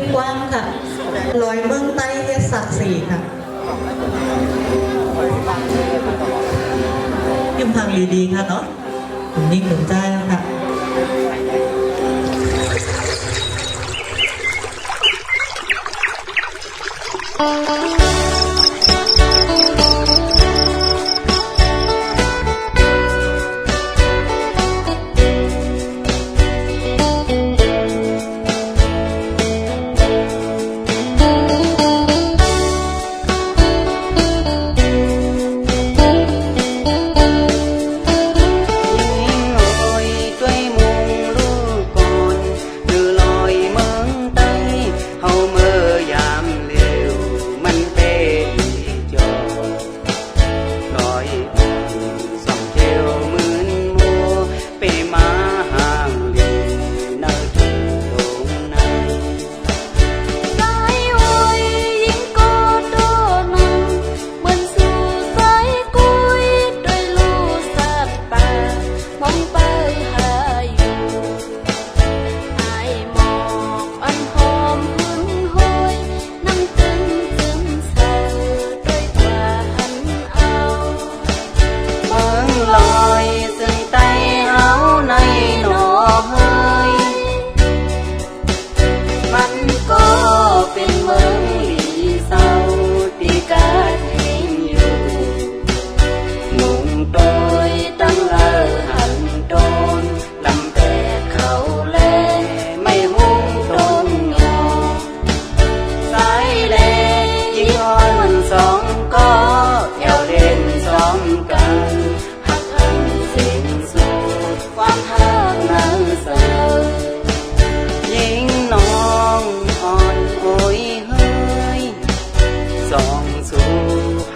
งกว้างค่ะลอยเมืองใต้เฮ็ดศักดิ์ศรีค่ะยิ่งพังดีๆค่ะเนาะหนุ่มนิ่งหนุ่มใจค่ะ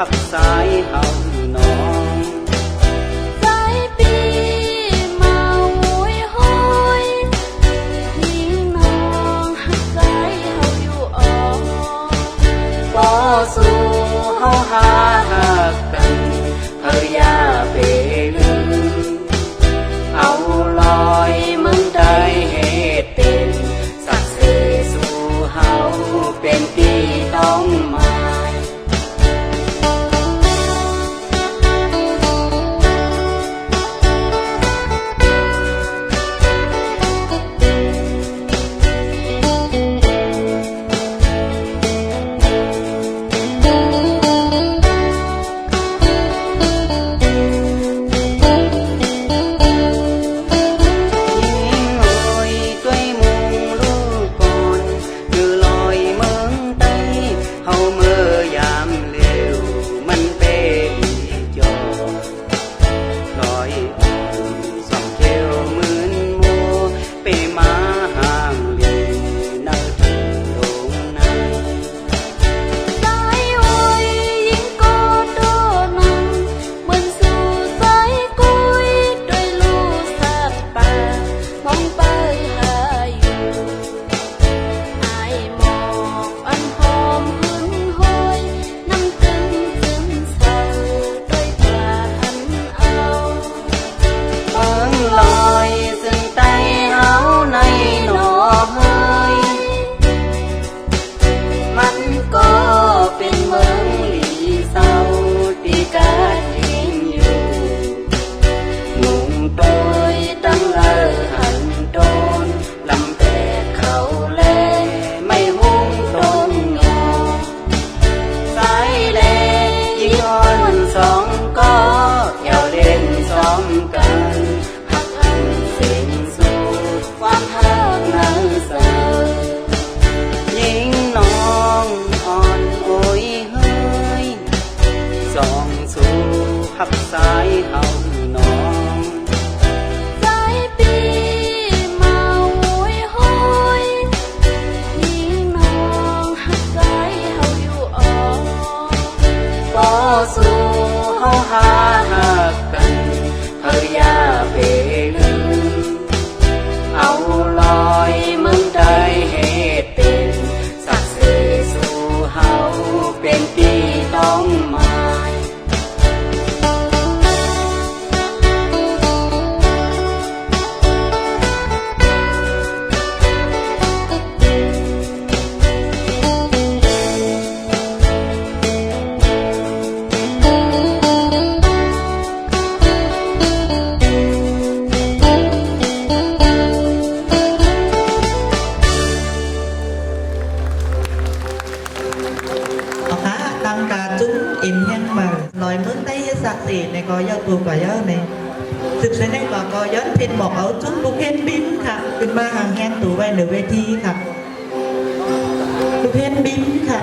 หักสายเฮาน้องสายปีมาโวยหอยยิ่งน้องหักสายเฮาอยู่อ่อนบ่สู้เฮาหาหักกันเฮาอย่าไปลืมเอาลอยมึงได้เหตุเป็นสักเสสู่เฮาเป็นที่ต้องมา chúng in hen mà nói muốn thấy sạc gì này có giao tù quả giao này thực sự này cóย้อนเพลงบอกเอาจุ๊บลูกเห็นบิ้มค่ะขึ้นมาห่างแห้งตูไว้เหนือเวทีค่ะลูกเห็นบิ้มค่ะ